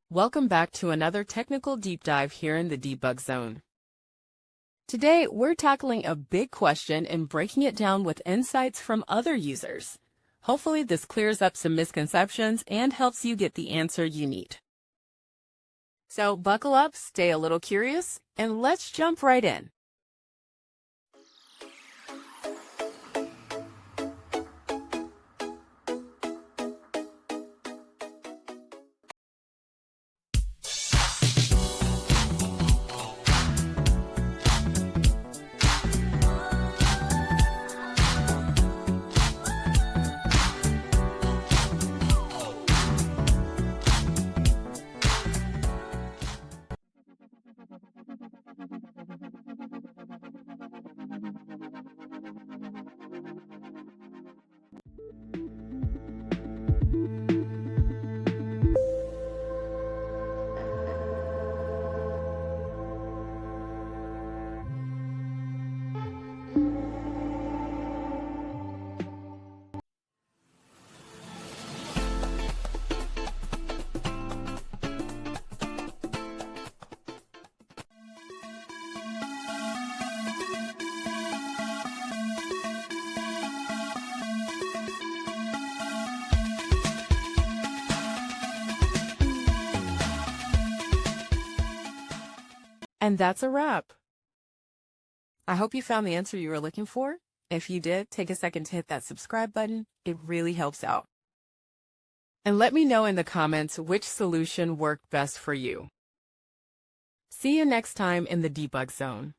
Welcome back to another technical deep dive here in the debug zone. Today, we're tackling a big question and breaking it down with insights from other users. Hopefully, this clears up some misconceptions and helps you get the answer you need. So buckle up, stay a little curious, and let's jump right in. And that's a wrap. I hope you found the answer you were looking for. If you did, take a second to hit that subscribe button. It really helps out. And let me know in the comments which solution worked best for you. See you next time in the debug zone.